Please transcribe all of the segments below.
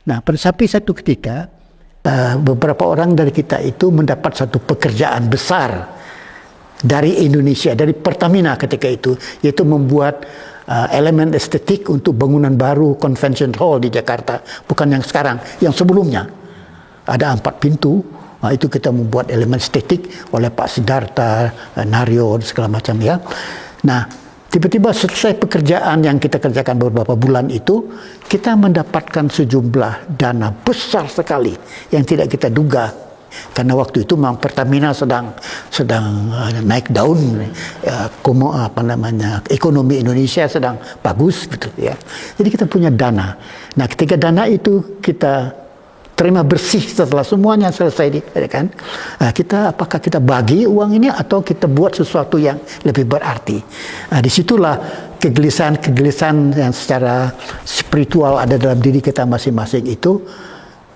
Nah, sampai satu ketika beberapa orang dari kita itu mendapat satu pekerjaan besar dari Indonesia, dari Pertamina ketika itu, yaitu membuat elemen estetik untuk bangunan baru Convention Hall di Jakarta, bukan yang sekarang, yang sebelumnya ada 4 pintu. Nah, itu kita membuat elemen estetik oleh Pak Siddhartha, Naryo, segala macam ya. Nah, tiba-tiba selesai pekerjaan yang kita kerjakan beberapa bulan itu, kita mendapatkan sejumlah dana besar sekali yang tidak kita duga. Karena waktu itu memang Pertamina sedang naik daun, ekonomi Indonesia sedang bagus gitu ya. Jadi kita punya dana. Nah, ketika dana itu kita terima bersih setelah semuanya selesai, kan? Apakah kita bagi uang ini atau kita buat sesuatu yang lebih berarti? Disitulah kegelisahan yang secara spiritual ada dalam diri kita masing-masing itu.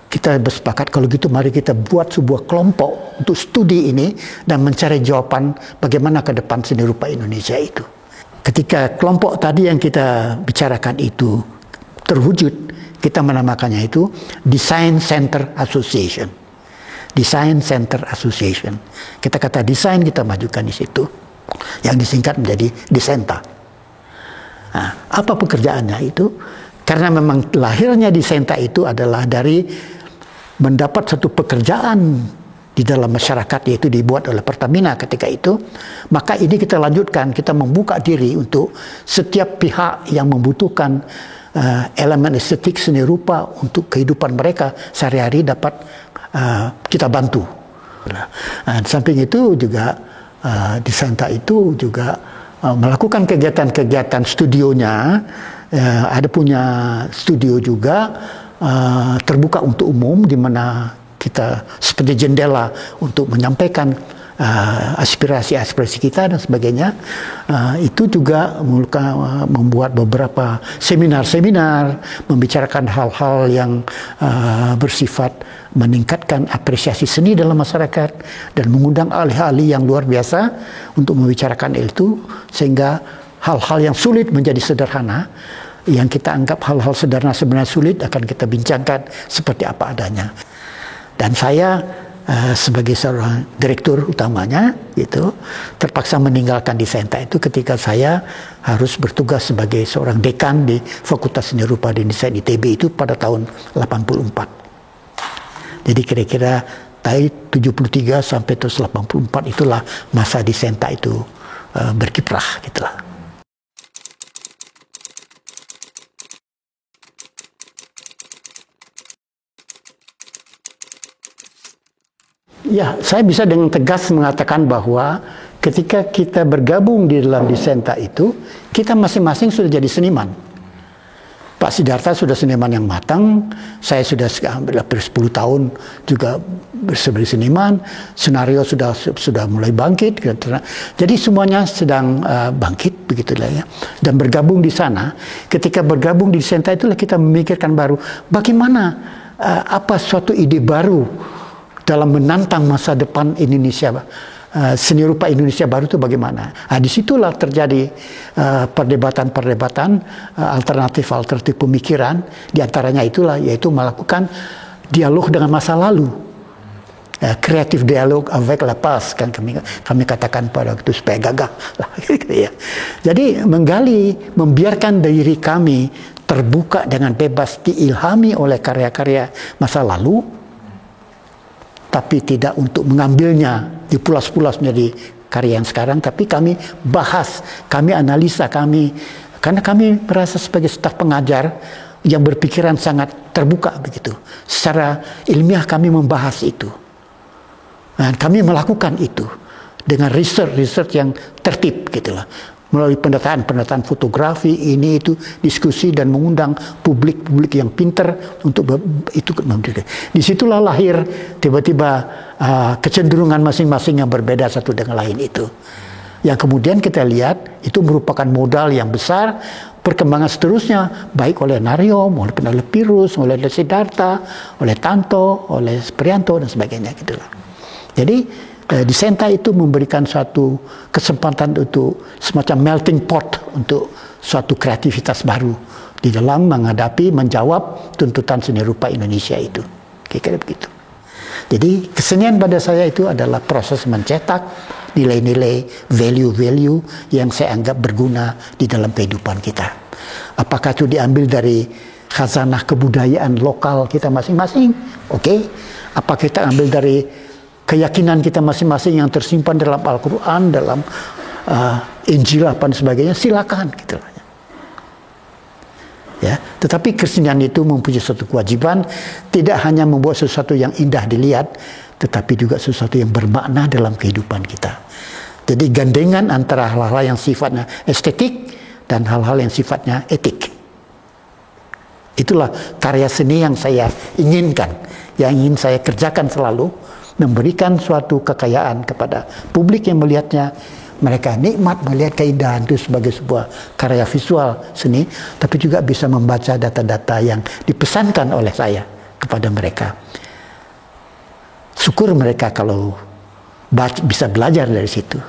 Kita bersepakat kalau gitu mari kita buat sebuah kelompok untuk studi ini dan mencari jawaban bagaimana ke depan seni rupa Indonesia itu. Ketika kelompok tadi yang kita bicarakan itu terwujud, kita menamakannya itu Design Center Association. Design Center Association. Kita kata desain kita majukan di situ, yang disingkat menjadi Disenta. Nah, apa pekerjaannya itu? Karena memang lahirnya Disenta itu adalah dari mendapat satu pekerjaan di dalam masyarakat, yaitu dibuat oleh Pertamina ketika itu, maka ini kita lanjutkan, kita membuka diri untuk setiap pihak yang membutuhkan elemen estetik seni rupa untuk kehidupan mereka sehari-hari dapat kita bantu. Di samping itu juga Disenta itu juga melakukan kegiatan-kegiatan studionya, ada punya studio juga terbuka untuk umum di mana kita seperti jendela untuk menyampaikan aspirasi-aspirasi kita dan sebagainya. Itu juga membuat beberapa seminar-seminar membicarakan hal-hal yang bersifat meningkatkan apresiasi seni dalam masyarakat dan mengundang ahli-ahli yang luar biasa untuk membicarakan itu, sehingga hal-hal yang sulit menjadi sederhana. Yang kita anggap hal-hal sederhana sebenarnya sulit akan kita bincangkan seperti apa adanya. Dan saya sebagai seorang direktur utamanya itu terpaksa meninggalkan Disenta itu ketika saya harus bertugas sebagai seorang dekan di Fakultas Seni Rupa dan Desain ITB itu pada tahun 84. Jadi kira-kira dari 73 sampai terus 84 itulah masa Disenta itu berkiprah gitulah. Ya, saya bisa dengan tegas mengatakan bahwa ketika kita bergabung di dalam Disenta itu, kita masing-masing sudah jadi seniman. Pak Siddhartha sudah seniman yang matang, saya sudah hampir 10 tahun juga sebagai seniman, Senario sudah mulai bangkit. Jadi semuanya sedang bangkit begitulah ya. Dan bergabung di sana, ketika bergabung di Disenta itulah kita memikirkan baru bagaimana apa suatu ide baru dalam menantang masa depan Indonesia, seni rupa Indonesia baru itu bagaimana. Disitulah terjadi perdebatan-perdebatan, alternatif pemikiran. Di antaranya itulah, yaitu melakukan dialog dengan masa lalu. Kreatif dialog avec la past, kan kami katakan pada waktu supaya gagah. Jadi membiarkan diri kami terbuka dengan bebas, diilhami oleh karya-karya masa lalu, tapi tidak untuk mengambilnya dipulas-pulas menjadi karya yang sekarang, tapi kami bahas, kami analisa, karena kami merasa sebagai staf pengajar yang berpikiran sangat terbuka begitu. Secara ilmiah kami membahas itu. Dan kami melakukan itu dengan research yang tertib gitulah. Melalui pendataan fotografi, ini itu diskusi dan mengundang publik yang pintar untuk itu. Disitulah lahir tiba-tiba kecenderungan masing-masing yang berbeda satu dengan lain itu. Yang kemudian kita lihat itu merupakan modal yang besar perkembangan seterusnya, baik oleh Naryo, maupun oleh Pirus, oleh Siddhartha, oleh Tanto, oleh Prianto dan sebagainya gitulah. Jadi Disenta itu memberikan suatu kesempatan untuk semacam melting pot untuk suatu kreativitas baru di dalam menjawab tuntutan seni rupa Indonesia itu. Kira-kira begitu. Jadi kesenian pada saya itu adalah proses mencetak nilai-nilai, value-value yang saya anggap berguna di dalam kehidupan kita. Apakah itu diambil dari khazanah kebudayaan lokal kita masing-masing? Oke. Apakah kita ambil dari keyakinan kita masing-masing yang tersimpan dalam Al-Quran, dalam Injil apa dan sebagainya? Silakan gitu. Ya, tetapi kesenian itu mempunyai suatu kewajiban, tidak hanya membuat sesuatu yang indah dilihat, tetapi juga sesuatu yang bermakna dalam kehidupan kita. Jadi gandengan antara hal-hal yang sifatnya estetik dan hal-hal yang sifatnya etik. Itulah karya seni yang saya inginkan, yang ingin saya kerjakan selalu, memberikan suatu kekayaan kepada publik yang melihatnya. Mereka nikmat melihat keindahan itu sebagai sebuah karya visual seni, tapi juga bisa membaca data-data yang dipesankan oleh saya kepada mereka. Syukur mereka kalau bisa belajar dari situ.